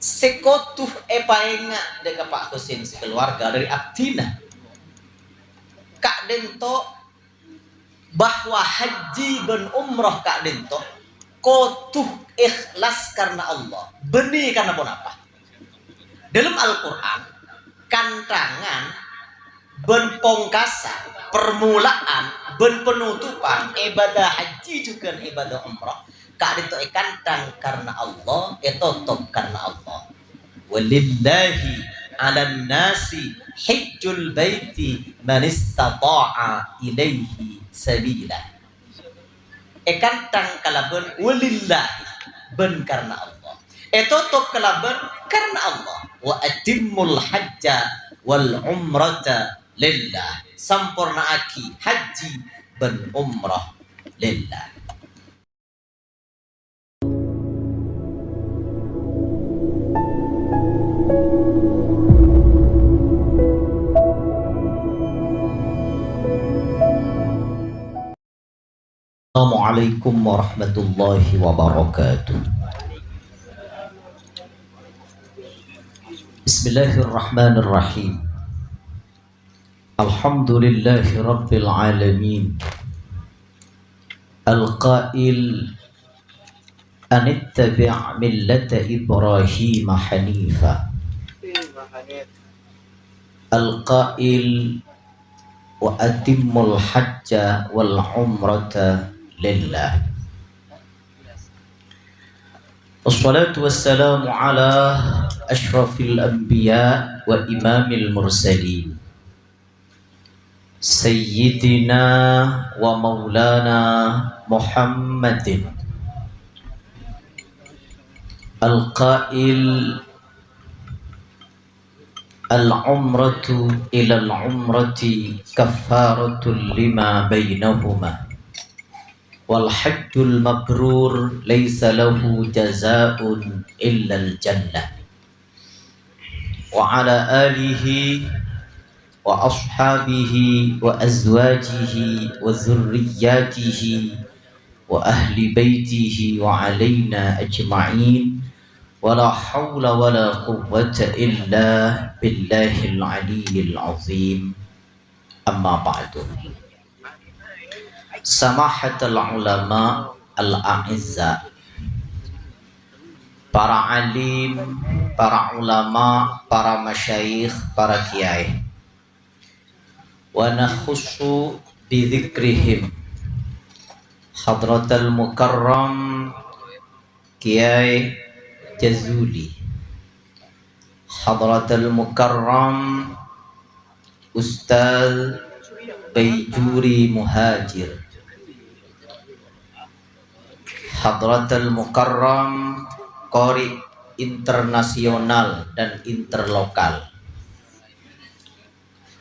sekotuh epaenga deka Pak Husin sekeluarga dari Aktina Kak Dento bahwa haji dan umroh Kak Dento kotuh ikhlas karena Allah benih karena pun apa dalam Al-Quran kantangan ben pongkasan permulaan ben penutupan ibadah haji juga ibadah umroh Kak Dento kantang karena Allah top karena Allah walillahi ala nasi hijjul baiti man istata'a ilaihi sabila kantang kalaban walillahi ben karena Allah top kalaban karena Allah wa atimmul hajja wal umrata lillah sampurna aki haji ben umrah lillah. Assalamualaikum warahmatullahi wabarakatuh. Bismillahirrahmanirrahim. Alhamdulillahi rabbil alamin. Al-qail anittabi' millata Ibrahim hanifa. Al-qail wa atimmul hajja wal umrata lillah. Wassalatu wassalamu ala ashrafil anbiya wa imamil mursalin sayyidina wa maulana Muhammadin al-qail al-umratu ila al-umrati kaffaratul lima bainahuma wal hajjul mabrur laysa lahu jazaa'un illa al-jannah wa ala alihi wa ashabihi wa azwajihi wa dhurriyyatihi wa ahli baitihi wa alaina ajma'in wa la hawla wa la quwwata illa billahil aliyyil azim amma ba'du. Samahatul ulama al-a'izza, para alim, para ulama, para masyayikh, para kiai, wa nakhussu bi dzikrihim hadratal mukarram Kiai Jazuli, hadratal mukarram Ustaz Baijuri Muhajir, hadratal mukarram Qori internasional dan interlokal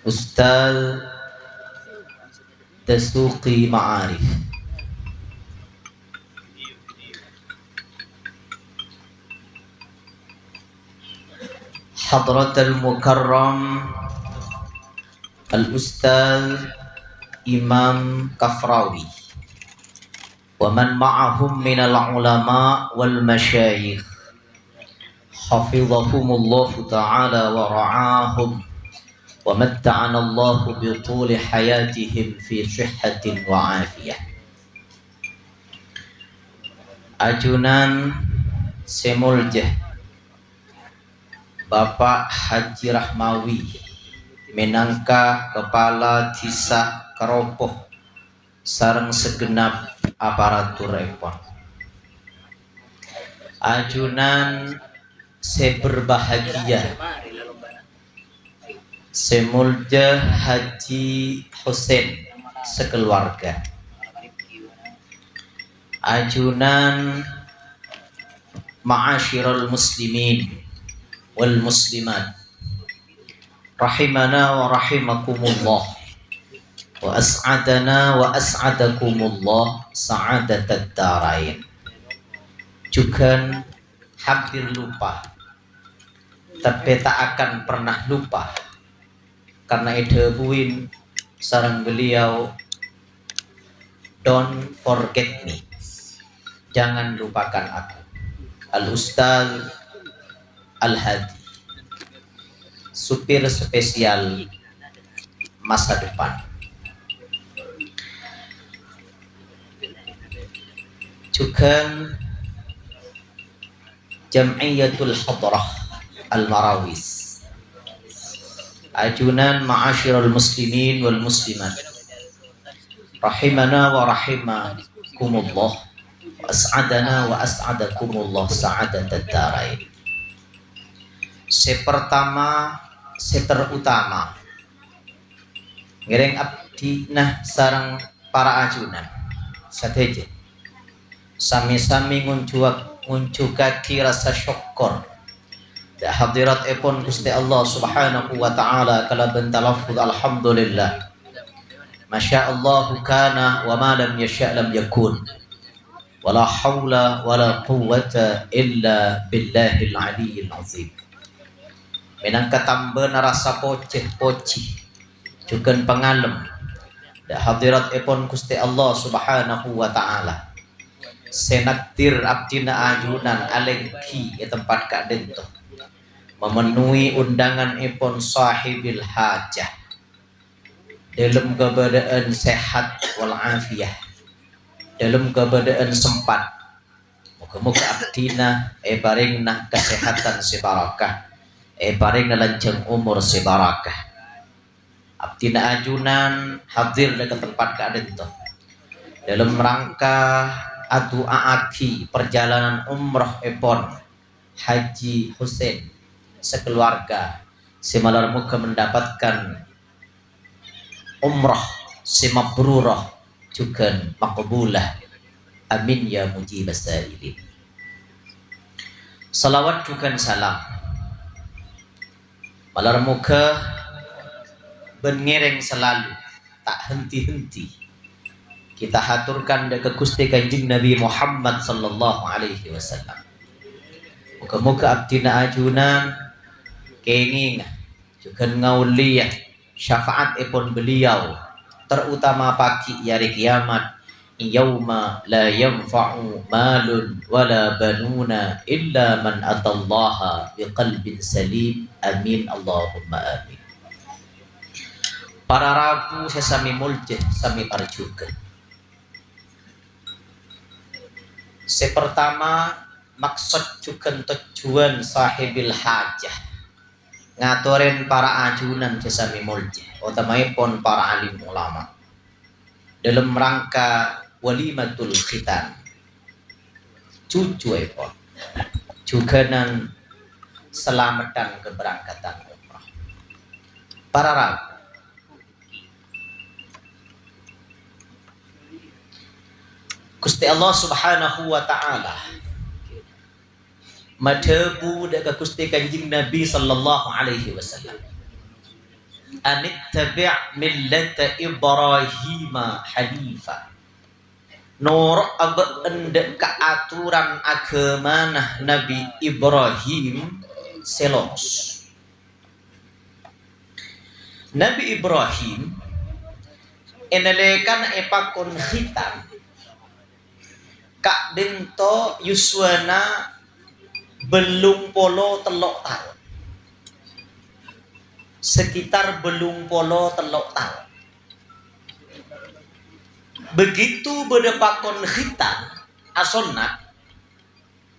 Ustaz Dasuqi Ma'arif, hadratal mukarram Al-Ustaz Imam Kafrawi wa man ma'ahum minal ulama wal masyayikh hafizahumullahu ta'ala wa ra'ahum wa matta'ana Allahu bi tuli hayatihim fi sihhatin wa afiyah. Ajunan Semuljah Bapak Haji Rahmawi minangka kepala desa Keropoh sareng segenap aparatur epon. Ajunan seberbahagia Semuljah Haji Husin sekeluarga. Ajunan ma'asyiral muslimin wal muslimat rahimana wa rahimakumullah wa as'adana wa as'adakumullah sa'adatad darain. Juga hampir lupa, tapi tak akan pernah lupa karena edebuin sarang beliau, don't forget me, jangan lupakan aku. Al-Ustaz Al-Hadi, supir spesial masa depan. Juga Jam'iyatul Hadrah Al-Marawis, ajunan ma'asyiral muslimin wal muslimat, rahimana wa rahimakumullah, wa as'adana wa as'adakumullah sa'adatad darain. Sepertama, seterutama ngereng abdi nah sarang para ajunan sateje sami-sami ngunjukake rasa syukur da hadirat epon Gusti Allah Subhanahu wa taala kalaban talaffuz alhamdulillah masyaallah kana wa ma lam yasha' lam yakun wala haula wala quwwata illa billahil aliyyil azim. Minangka tambeun rasa poceh-pocih jukeun pangalem da hadirat epon Gusti Allah Subhanahu wa taala. Senaktir abdina ajunan alengki ya tempat kaden tuh memenuhi undangan ipon sahibil hajah dalam keadaan sehat wal afiyah, dalam keadaan sempat. Moga-moga abdina baringna kesehatan sebarakah, baringna lanjang umur sebarakah. Abdina ajunan hadir ke tempat kaden tuh dalam rangka adu'aaki perjalanan umrah epon Haji Hussein sekeluarga semalar muka mendapatkan umrah semabrurah juga makbulah, amin ya mujibas sa'ilin. Salawat juga salam malar muka bengereng selalu tak henti-henti kita haturkan ke Gusti Kanjeng Nabi Muhammad sallallahu alaihi wasallam. Muga-muga abdina ajunan kenging juga ngauliyah syafaat ipun beliau terutama pagi hari kiamat yauma la yanfa'u malun wala banuna illa man atallaha biqalbin salim, amin Allahumma amin. Para rabu sesami muljeh sami parjukeun. Sepertama maksud juga tujuan sahibil hajah ngaturin para ajunan sesami muljeh utamaipun para alim ulama dalam rangka walimatul khitan cucu epon juga nan selamatan keberangkatan umrah. Para ragu Gusti Allah Subhanahu wa taala madhabu daga Gusti Kanjeng Nabi sallallahu alaihi wasallam anittabi' millata Ibrahim hanifa nur ende ka aturan agama Nabi Ibrahim selos. Nabi Ibrahim enelekan epakon khitan kak dento yuswana belum polo telok tahun, sekitar belum polo telok tahun. Begitu bedepakon khitan asonna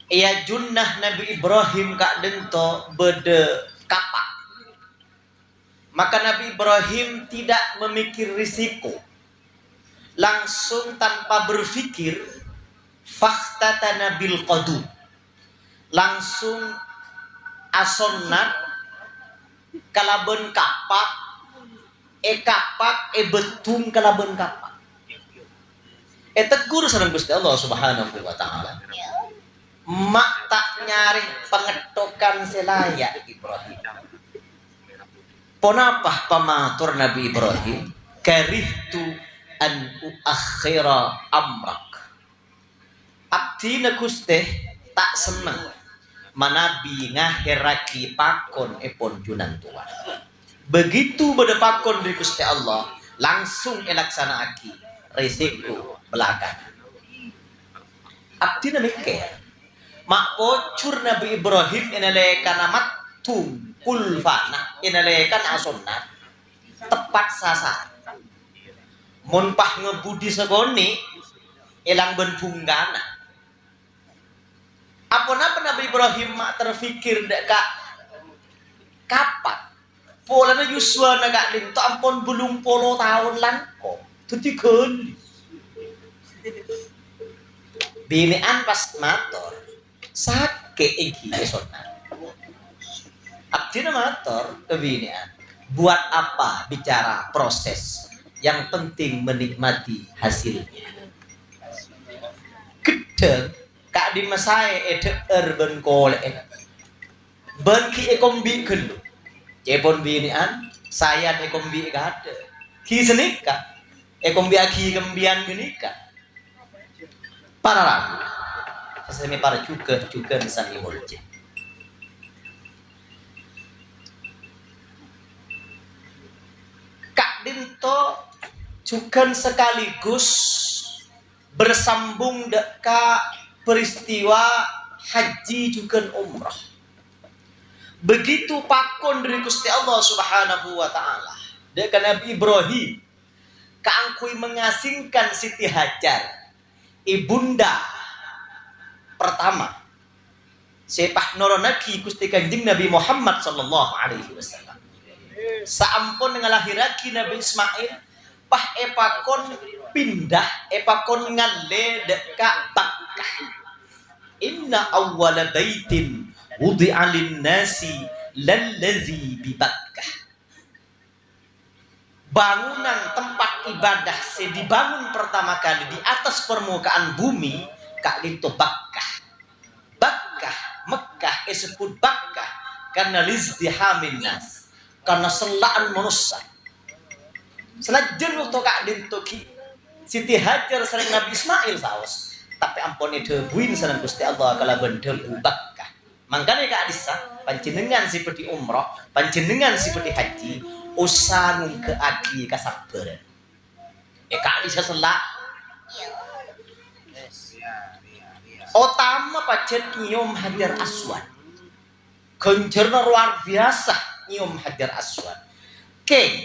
ya junnah Nabi Ibrahim kak dento bede kapak, maka Nabi Ibrahim tidak memikir risiko, langsung tanpa berpikir fakhtata bil qadu, langsung asonnat kalaben kapak kapak betung kalaben kapak tegur sareng Gusti Allah Subhanahu wa taala. Mak tak nyari pengetokan selaya Ibrahim. Ponapah pamatur Nabi Ibrahim karihtu an uakhira amrak. Abdina Gusti tak seneng manabi ngahiraki pakon epon junan tuan. Begitu bedepakon di Gusti Allah langsung elaksanaaki risiko belakang. Abdina mikir mak pocur Nabi Ibrahim inalekan amat tum kulfana inalekan asonna tepat sasaran. Mun pah ngebudi segoni elang bentunggana. Apa Nabi Ibrahim mak terfikir dek kak kapan polana Yusua naga lim to ampun belum polo tahun langko tuti kun binean pas mator sake iki esona abdina mator kebinean buat apa bicara proses yang penting menikmati hasilnya gedeng kak di masai ede urban kole ben ki ekombi kelu cepon binian saya ekombi gade ki senika ekombi aki gembian genika para ragu sesemi para juga sani bolje kak dinto juga sekaligus bersambung deka peristiwa haji juga umrah. Begitu pakon dari Gusti Allah Subhanahu wa taala. Deka Nabi Ibrahim kaangkui mengasingkan Siti Hajar, ibunda pertama. Sepah noronabi Gusti Kanjeng Nabi Muhammad sallallahu alaihi wasallam. Saampun ngalahiraki Nabi Ismail, pah epakon pindah epakon ngalle deka Bakkah. Inna awwala baitin wudi'a lin-nasi lallazi bi Bakkah. Bangunan tempat ibadah dibangun pertama kali di atas permukaan bumi kak itu Bakkah. Bakkah Mekah disebut Bakkah karena lizdihamin nas, karena selaan manusia. Senajan waktu kak dintoki Siti Hajar sering Nabi Ismail saos, tapi ampun itu buin senang Gusti Allah kala bendel Bakkah. Mangkane kak Adisa panjenengan seperti umroh, panjenengan seperti haji, usangun ke adi kasabaran. Kak Adisa selak. Otama pacet nyium Hajar Aswad. Genjerna luar biasa nyium Hajar Aswad. Keng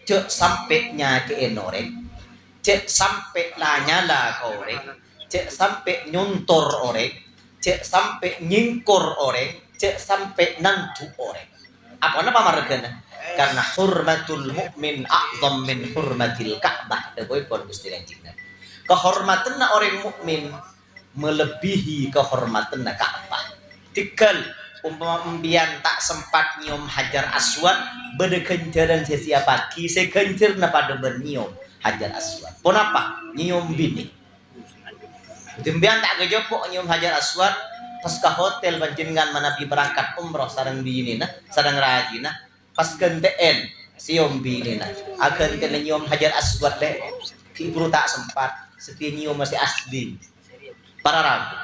cek sampainya ke enorek. Cek sampai nyala ke orek, cek sampai nyontor orek, cek sampai nyingkur orek, cek sampai nantu orek. Apa margana? Karena hurmatul mukmin a'zam min hurmatil Ka'bah. Deui pun Gusti Kanjeng. Kehormatan orang mukmin melebihi kehormatan Ka'bah. Tikal umpama embian tak sempat nyium Hajar Aswad, bede kenceran sia pagi, sekencerna pada bernyium Hajar Aswad. Pon apa? Nyium bini. Dembian tak gejopok nyium Hajar Aswad pas ke hotel panjenengan manabi berangkat umroh sareng binina, sareng rajina, pas kenteen siom binina. Akan kena nyium Hajar Aswad deh. Ibu tak sempat, seti nyium masih asli. Para ragu.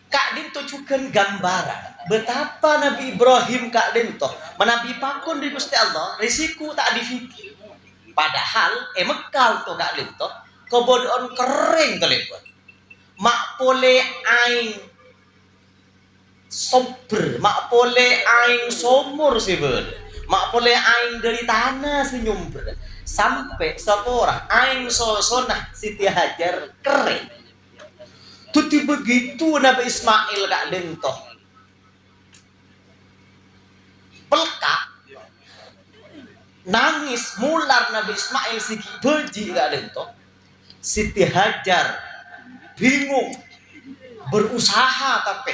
Kak Dinto juga gambaran betapa Nabi Ibrahim Kak Dinto menabi pakun di Gusti Allah risiko tak difikir. Padahal Mekah tuh Kak Dinto kebodohan kering telepon. Mak pole aing sober, mak pole aing somur sih ber. Mak pole aing dari tanah senyum ber. Sampai seorang aing sosonah Siti Hajar kering. Tuti begitu Nabi Ismail Kak Dinto pelkak nangis mular Nabi Ismail siki beji Kak Dinto. Siti Hajar bingung berusaha tapi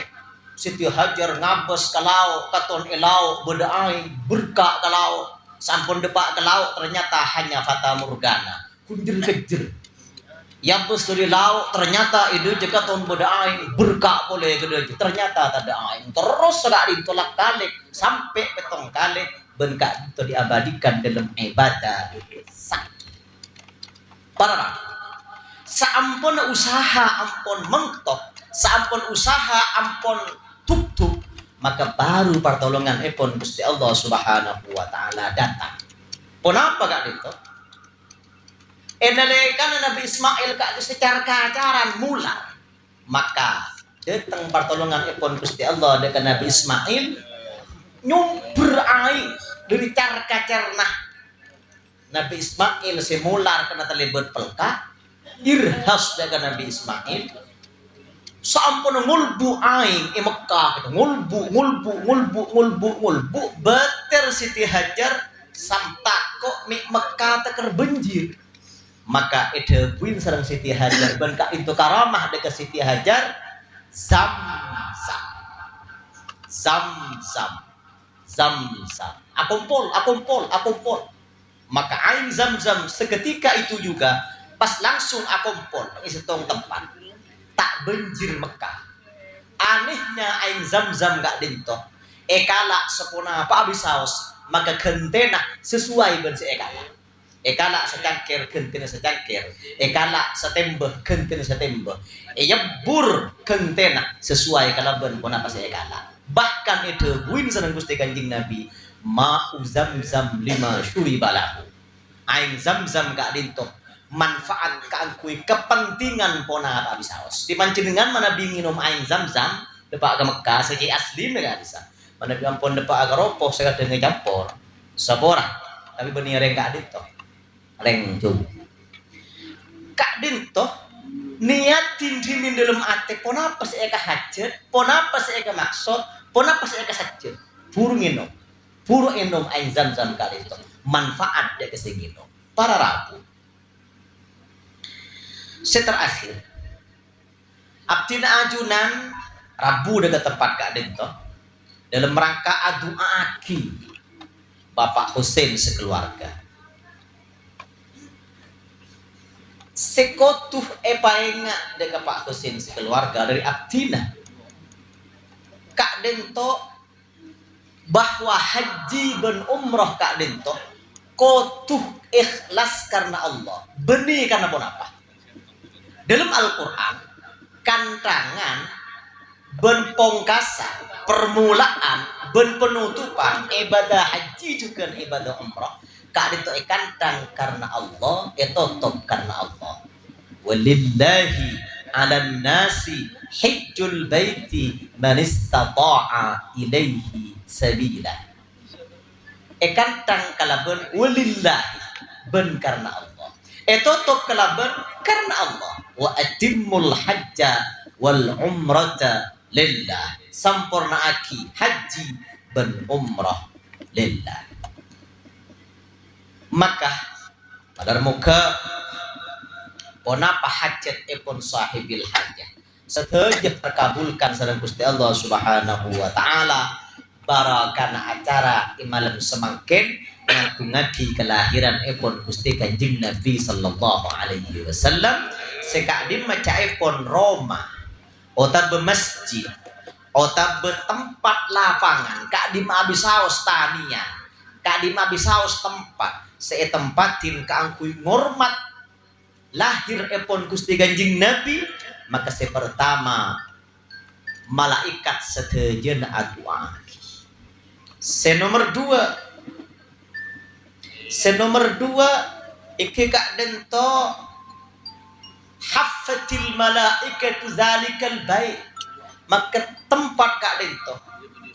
Siti Hajar ngabes ke laut katon elau bedaai berkak ke laut sampun depak ke laut ternyata hanya fata morgana kunjir kejer. Yang dari laut ternyata itu jika tahun bedaing berkak boleh gede ternyata tak ada aing terus sudah ditolak kali sampai petong kali berkak itu diabadikan dalam ibadah sakit. Para saampun usaha ampun mentok, saampun usaha ampun tuk maka baru pertolongan epon Gusti Allah Subhanahu wa taala datang. Kenapa Kak itu? Enalekan Nabi Ismail Kak secara keajaran mula Maka datang pertolongan ipun Gusti Allah dekat Nabi Ismail nyumber air dari carka-carnah Nabi Ismail simular kena terlibat pelka irhas dekat Nabi Ismail sampun ngulbu aing Mekah ngulbu beter Siti Hajar samtako mi Mekah teker benjir. Maka edebuin sareng Siti Hajar ben ka itu karamah dekat Siti Hajar Zam-zam akumpul. Maka air Zam-zam seketika itu juga pas langsung akumpul isetong tempat tak benjir Mekah. Anehnya air Zam-zam gak dinto ekala sepuna apa abis saus maka gentena sesuai ben si ekala secangkir gentena secangkir ekala setembeh gentena setembeh yebur gentena sesuai kalaban pun apa si ekala. Bahkan itu buin sareng Gusti Kanjeng Nabi ma'u Zam-zam lima syuribalahu air Zam-zam gak dinto manfaat keangkui kepentingan pona habis saus dipancingan mana binginum air Zam-zam depak ke Mekah segi asli mereka bisa mana biampun depak agak ropoh saya dengan campur sabora tapi benih reng gak dinto reng jauh kak dinto niatin dimin dalam ate pon apa sih eka hajat pon apa sih eka maksud pon apa sih eka sajat buru enom air Zam-zam kak dinto manfaat dia kesegino para rabu. Seterakhir abdina ajunan rabu dekat tempat kak dinto dalam rangka adu aki Bapak Husain sekeluarga sekotuh epaenga dekat Pak Husain sekeluarga dari abdina kak dinto bahwa haji ben umroh kak dinto kotuh ikhlas karena Allah benih karena pun apa dalam Al-Quran kantangan ben pongkasan permulaan ben penutupan ibadah haji juga ibadah umrah kak itu kantang karena Allah top karena Allah walillahi ala nasi hijjul baiti man istata'a ilaihi sabila kantang kalaban walillahi ben karena Allah top kalaban karena Allah wa atimmul hajja wal umrata lillah sampurna aki haji dan umrah lillah. Maka pada muka ponapa hajat epon sahibil hajjah setelah terkabulkan sareng Gusti Allah Subhanahu wa taala barakana acara imalam semangkin ngaku-ngaki kelahiran epon Gusti Kanjeng Nabi sallallahu alaihi wasallam sekadin maca epon Roma otak bermasjid otak bertempat lapangan kak di abis saus tanian kak di abis saus tempat setempatin keangkui ngormat lahir epon Gusti Kanjeng Nabi maka pertama malaikat setejen adua senomor dua iki kak dento haffatil malaikatu zalikal bait maka tempat kak dento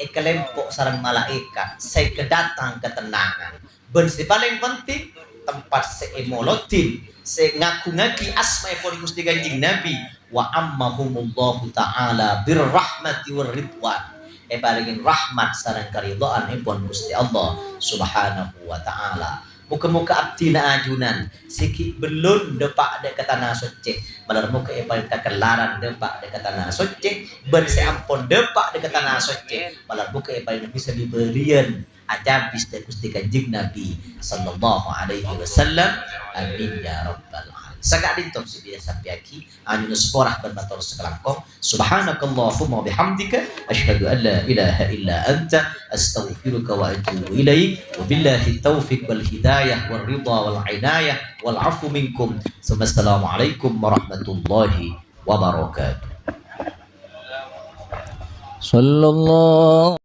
kelempok sarang malaikat saya kedatang ketenangan ben si paling penting tempat seemolotin se ngaku-ngaki asma epon Gusti Kanjeng Nabi wa ammahumullahu ta'ala birrahmati warridwan baringin rahmat sareng karidhaan ipun Gusti Allah Subhanahu wa taala. Muka-muka abdina ajunan siki belum depak de tanah suci balar muka paling takelaran depak de tanah suci ben ampun depak de tanah suci balar muka paling bisa diberian ajabis de Gusti Kanjeng Nabi sallallahu alaihi wasallam. Amin ya rabbal alamin. Sagak dinto si biasa piaki anu seporah berbatur sekelangkong subhanakallahumma bihamdika asyhadu an la ilaha illa anta astaghfiruka wa atubu ilaik wa billahi taufiq wal hidayah wal ridha wal inayah wal afu minkum. Assalamu alaikum warahmatullahi wabarakatuh. Sallallahu